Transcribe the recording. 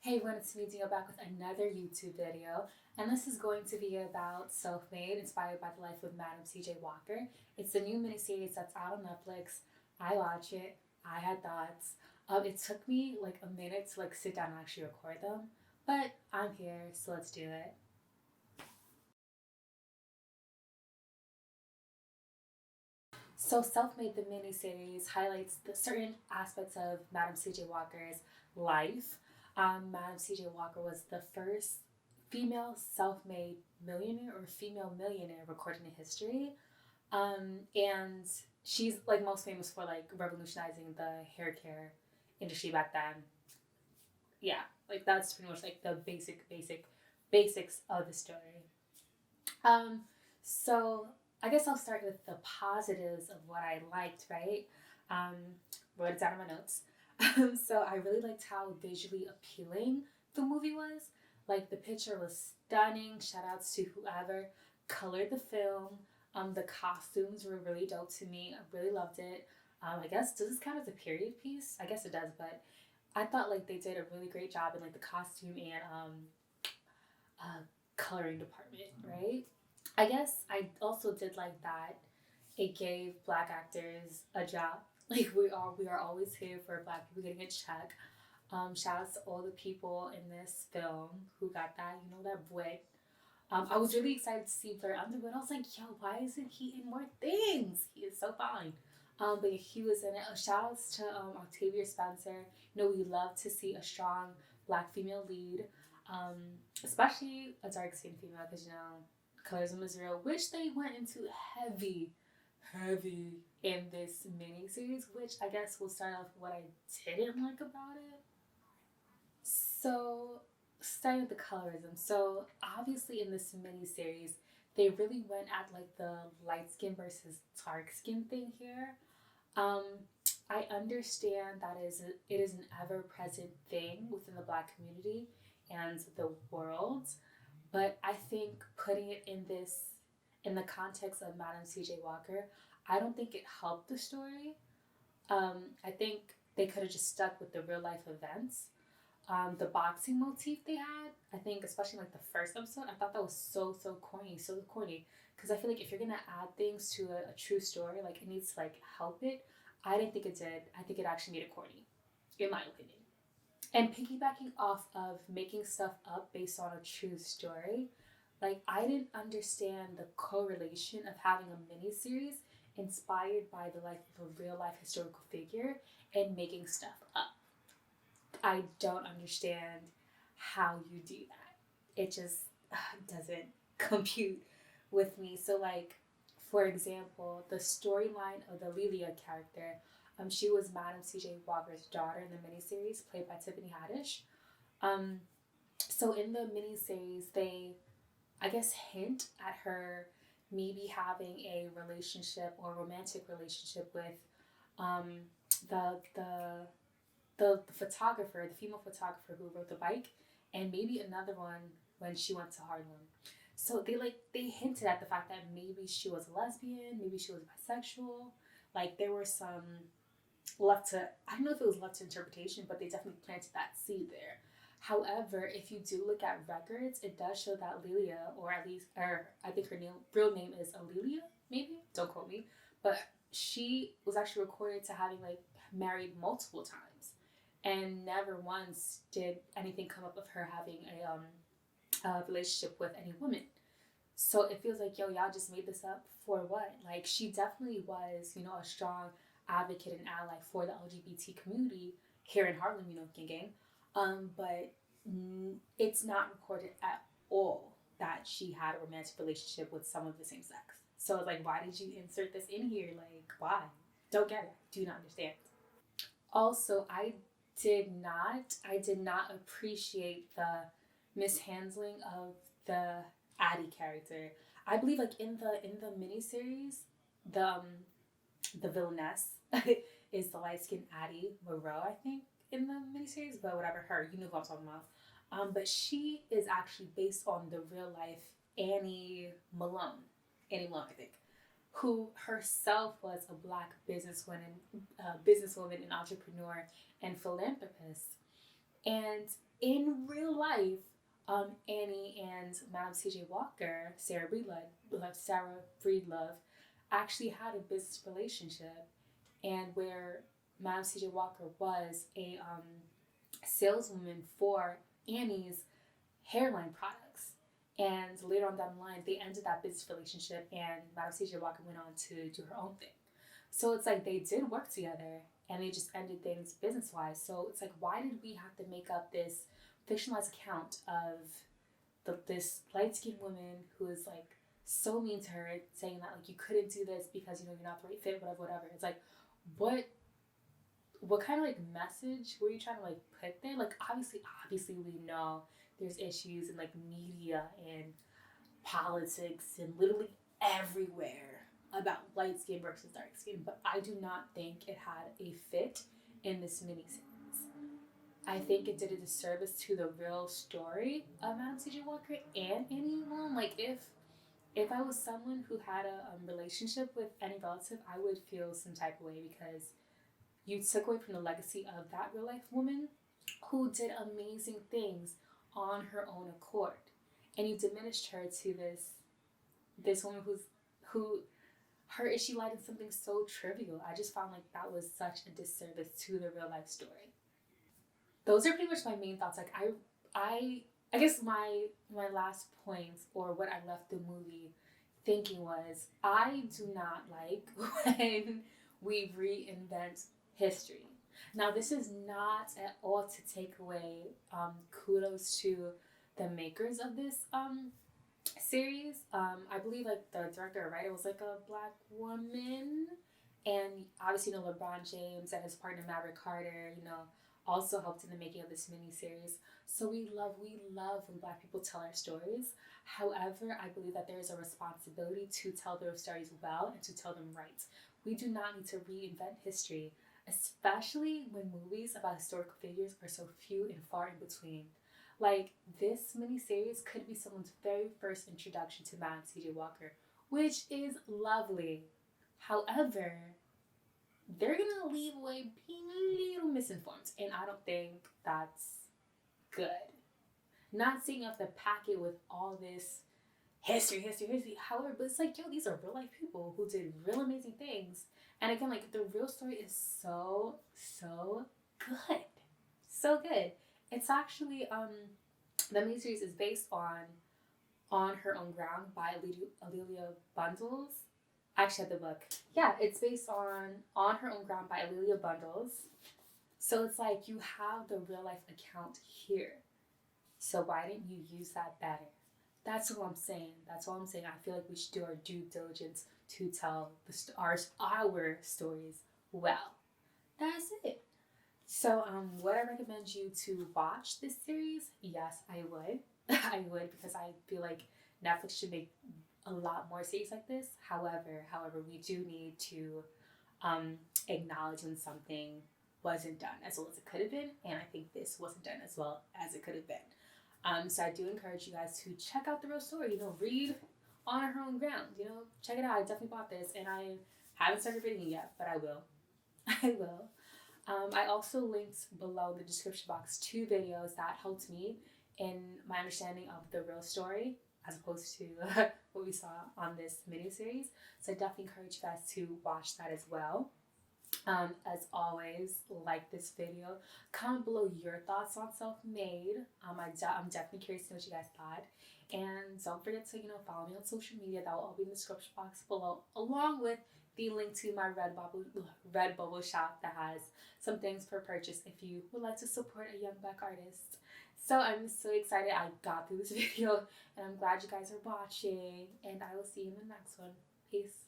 Hey everyone, it's me Danyelle back with another YouTube video, and this is going to be about Self-Made, inspired by the life of Madam C.J. Walker. It's a new miniseries that's out on Netflix. I watch it. I had thoughts. It took me like a minute to sit down and actually record them, but I'm here, so let's do it. So, Self-Made, the miniseries, highlights the certain aspects of Madam C.J. Walker's life. Madam C.J. Walker was the first female self-made millionaire or female millionaire recorded in history, and she's like most famous for like revolutionizing the hair care industry back then. Yeah, like that's pretty much like the basics of the story. Um, so I guess I'll start with the positives of what I liked, right? Um, Wrote it down in my notes. So I really liked how visually appealing the movie was. Like the picture was stunning. Shout outs to whoever colored the film. The costumes were really dope to me. I really loved it. I guess does this count as a period piece? I guess it does, but I thought like they did a really great job in like the costume and uh, coloring department, right? I guess I also did like that it gave black actors a job. Like we are always here for black people getting a check. Shout outs to all the people in this film who got that, that bread. I was really excited to see Blair Underwood. I was like, yo, why isn't he in more things? He is so fine. But he was in it. Shout outs to Octavia Spencer. We love to see a strong black female lead, um, especially a dark skinned female, because colorism is real, which they went into heavy in this mini series, which I guess will start off what I didn't like about it. So, starting with the colorism. So, obviously, in this mini series, they really went at like the light skin versus dark skin thing here. Um, I understand that it is an ever present thing within the black community and the world, but I think putting it in the context of Madam C.J. Walker, I don't think it helped the story. I think they could have just stuck with the real life events. The boxing motif they had, I think, especially like the first episode, I thought that was so corny. Because I feel like if you're gonna add things to a true story, like it needs to like help it. I didn't think it did. I think it actually made it corny, in my opinion. And piggybacking off of making stuff up based on a true story, like I didn't understand the correlation of having a mini series inspired by the life of a real life historical figure and making stuff up. I don't understand how you do that. It just doesn't compute with me. So, like, for example, the storyline of the Lilia character, she was Madam C.J. Walker's daughter in the miniseries, played by Tiffany Haddish. Um, so in the miniseries, they, I guess, hint at her maybe having a relationship or romantic relationship with um, the the the photographer, the female photographer who rode the bike, and maybe another one when she went to Harlem. So they hinted at the fact that maybe she was a lesbian, maybe she was bisexual. Like there were some left to, I don't know if it was left to interpretation, but they definitely planted that seed there. However, if you do look at records, it does show that Lilia, or at least, or I think her real name is Alelia, maybe? Don't quote me. But she was actually recorded to having like married multiple times. And never once did anything come up of her having a relationship with any woman. So it feels like, yo, y'all just made this up for what? Like, she definitely was, a strong advocate and ally for the LGBT community here in Harlem, gang gang. But it's not recorded at all that she had a romantic relationship with someone of the same sex. So it's like, why did you insert this in here? Like, why? Don't get it. Do not understand. Also, I did not appreciate the mishandling of the Addie character. I believe like in the miniseries, the the villainess is the light skinned Addie Moreau, I think, in the miniseries, but whatever, her, you know who I'm talking about. But she is actually based on the real life Annie Malone. Annie Malone, I think, who herself was a black businesswoman and entrepreneur and philanthropist. And in real life, Annie and Madam C.J. Walker, Sarah Breedlove, actually had a business relationship, and where Madam C.J. Walker was a saleswoman for Annie's hairline products. And later on down the line, they ended that business relationship, and Madam C.J. Walker went on to do her own thing. So it's like they did work together, and they just ended things business wise. So it's like, why did we have to make up this fictionalized account of this light skinned woman who is like so mean to her, saying that like you couldn't do this because you're not the right fit, whatever. It's like, what kind of like message were you trying to like put there? Like obviously we know there's issues in like media and politics and literally everywhere about light skin versus dark skin, but I do not think it had a fit in this miniseries. I think it did a disservice to the real story of Madam C.J. Walker and anyone. Like if I was someone who had a relationship with any relative, I would feel some type of way because you took away from the legacy of that real life woman who did amazing things on her own accord, and you diminished her to this woman who her issue lied in something so trivial. I just found like that was such a disservice to the real life story. Those are pretty much my main thoughts. Like I guess my last points, or what I left the movie thinking, was I do not like when we reinvent history. Now, this is not at all to take away kudos to the makers of this series. I believe like the director or writer was like a black woman, and obviously LeBron James and his partner Maverick Carter, also helped in the making of this mini series. So we love when black people tell our stories. However, I believe that there is a responsibility to tell those stories well and to tell them right. We do not need to reinvent history, especially when movies about historical figures are so few and far in between. Like, this miniseries could be someone's very first introduction to Madam C.J. Walker, which is lovely. However, they're gonna leave away being a little misinformed, and I don't think that's good. Not saying you have to pack it with all this history. However, but it's like, yo, these are real life people who did real amazing things. And again, like the real story is so good. So good. It's actually the miniseries is based On Her Own Ground by Amelia Bundles. I actually have the book. Yeah, it's based On Her Own Ground by Amelia Bundles. So it's like you have the real life account here. So why didn't you use that better? That's what I'm saying. I feel like we should do our due diligence to tell our stories well. That's it. So, would I recommend you to watch this series? Yes, I would. I would, because I feel like Netflix should make a lot more series like this. However, we do need to acknowledge when something wasn't done as well as it could have been, and I think this wasn't done as well as it could have been. So I do encourage you guys to check out the real story. Read On Her Own Ground. Check it out. I definitely bought this, and I haven't started reading it yet, but I will. I will. I also linked below in the description box 2 videos that helped me in my understanding of the real story as opposed to what we saw on this miniseries. So I definitely encourage you guys to watch that as well. As always, like this video, comment below your thoughts on Self-Made. I'm definitely curious to know what you guys thought. And don't forget to, follow me on social media. That will all be in the description box below, along with the link to my Redbubble shop that has some things per purchase if you would like to support a young black artist. So I'm so excited I got through this video, and I'm glad you guys are watching, and I will see you in the next one. Peace.